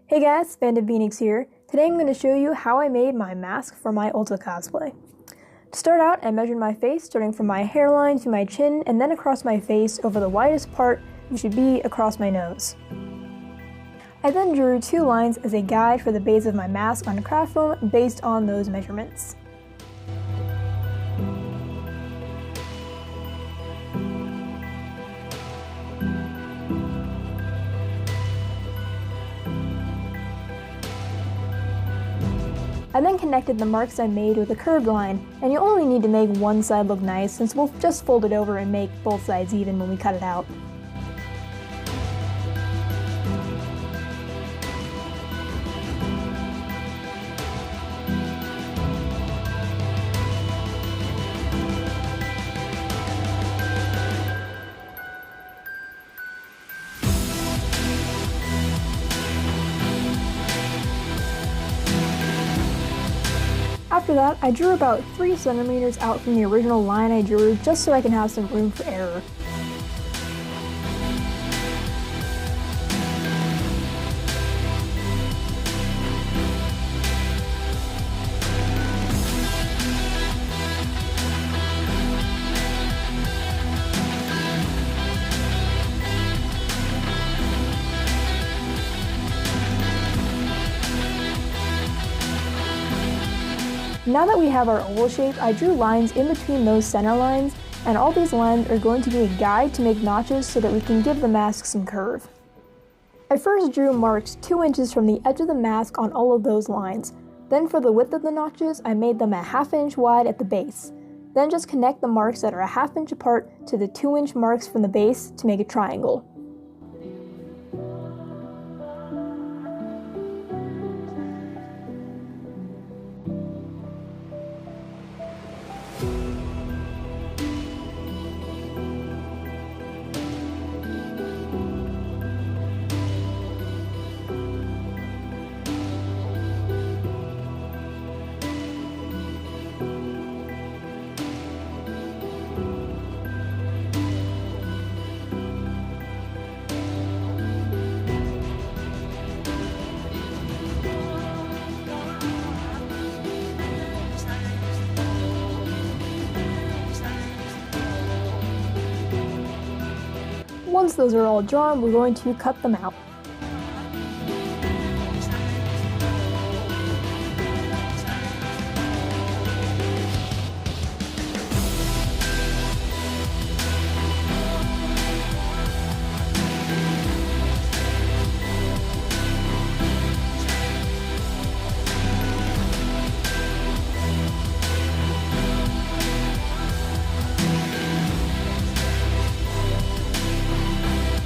Hey guys, Phantom Phoenix here. Today I'm going to show you how I made my mask for my Ulta cosplay. To start out, I measured my face starting from my hairline to my chin and then across my face over the widest part, which should be across my nose. I then drew 2 lines as a guide for the base of my mask on craft foam based on those measurements. I then connected the marks I made with a curved line, and you only need to make one side look nice since we'll just fold it over and make both sides even when we cut it out. After that, I drew about 3 centimeters out from the original line I drew just so I can have some room for error. Now that we have our oval shape, I drew lines in between those center lines, and all these lines are going to be a guide to make notches so that we can give the mask some curve. I first drew marks 2 inches from the edge of the mask on all of those lines. Then for the width of the notches, I made them a 1/2 inch wide at the base. Then just connect the marks that are a 1/2 inch apart to the 2 inch marks from the base to make a triangle. Once those are all drawn, we're going to cut them out.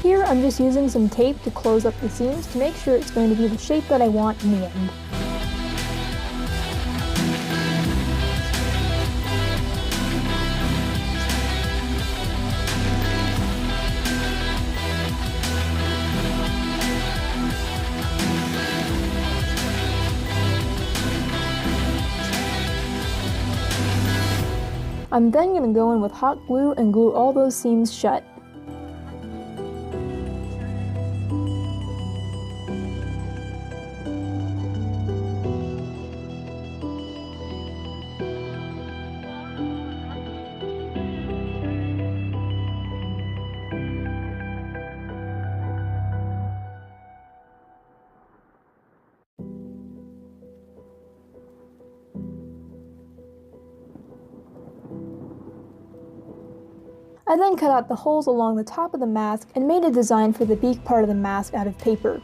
Here I'm just using some tape to close up the seams to make sure it's going to be the shape that I want in the end. I'm then going to go in with hot glue and glue all those seams shut. I then cut out the holes along the top of the mask and made a design for the beak part of the mask out of paper.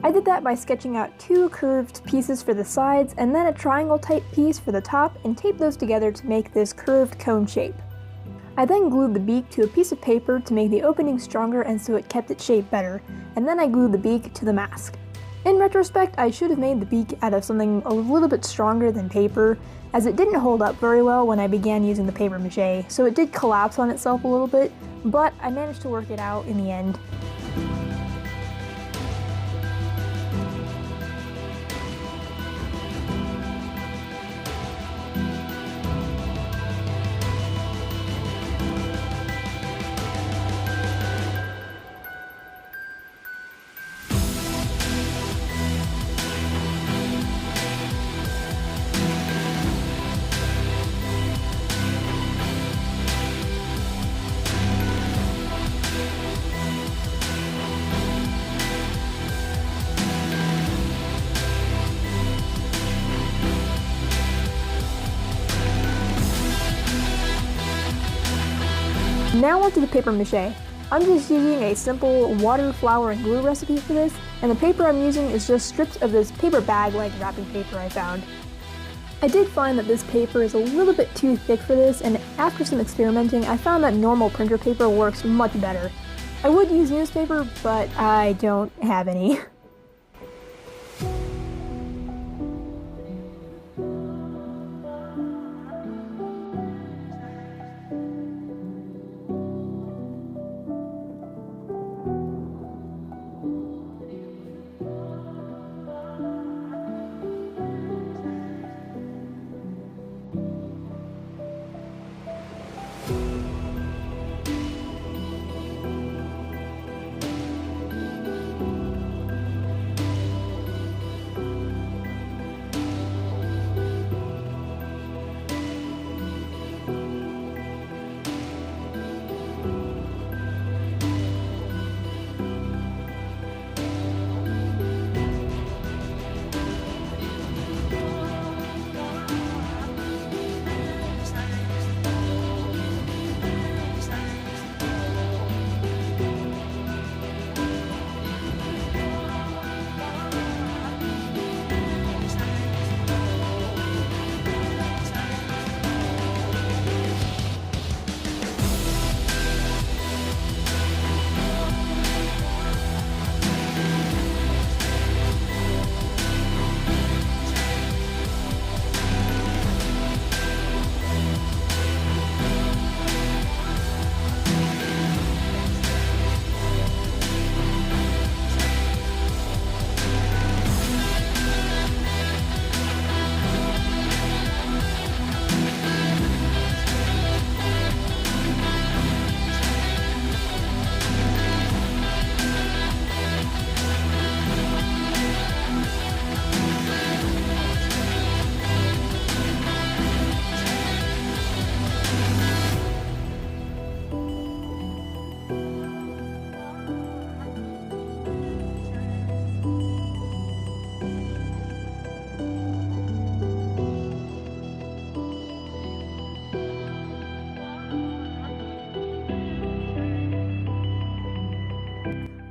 I did that by sketching out 2 curved pieces for the sides and then a triangle type piece for the top and taped those together to make this curved cone shape. I then glued the beak to a piece of paper to make the opening stronger and so it kept its shape better, and then I glued the beak to the mask. In retrospect, I should have made the beak out of something a little bit stronger than paper, as it didn't hold up very well when I began using the paper mache, so it did collapse on itself a little bit, but I managed to work it out in the end. Now onto the paper mache. I'm just using a simple water, flour, and glue recipe for this, and the paper I'm using is just strips of this paper bag-like wrapping paper I found. I did find that this paper is a little bit too thick for this, and after some experimenting, I found that normal printer paper works much better. I would use newspaper, but I don't have any.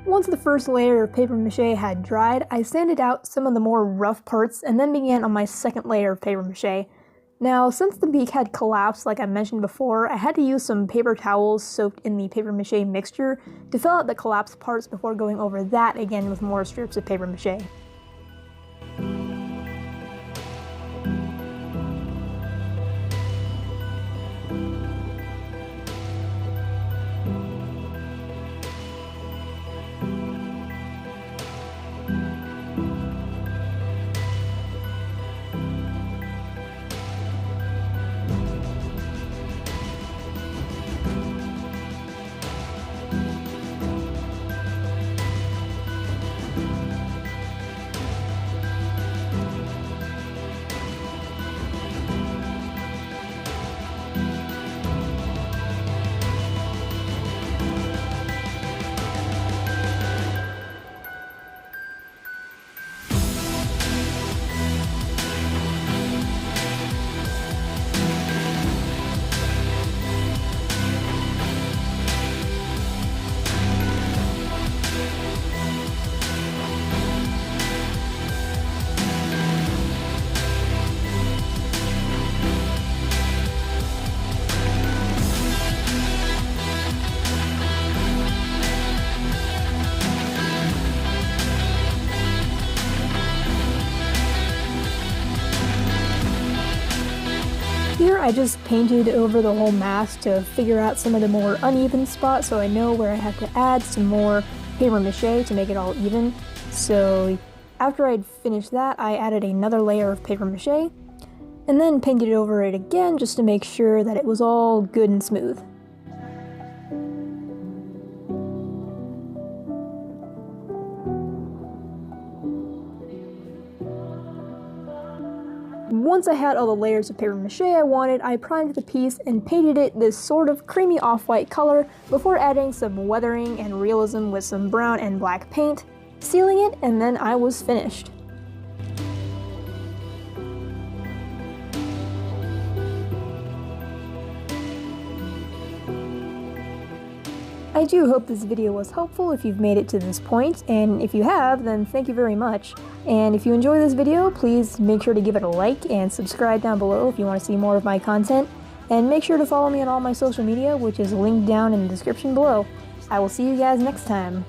Once the first layer of paper mache had dried, I sanded out some of the more rough parts and then began on my second layer of paper mache. Now, since the beak had collapsed like I mentioned before, I had to use some paper towels soaked in the paper mache mixture to fill out the collapsed parts before going over that again with more strips of paper mache. Here I just painted over the whole mask to figure out some of the more uneven spots so I know where I have to add some more paper mache to make it all even. So after I'd finished that, I added another layer of paper mache and then painted over it again just to make sure that it was all good and smooth. Once I had all the layers of paper mache I wanted, I primed the piece and painted it this sort of creamy off-white color before adding some weathering and realism with some brown and black paint, sealing it, and then I was finished. I do hope this video was helpful if you've made it to this point, and if you have, then thank you very much. And if you enjoy this video, please make sure to give it a like and subscribe down below if you want to see more of my content. And make sure to follow me on all my social media, which is linked down in the description below. I will see you guys next time.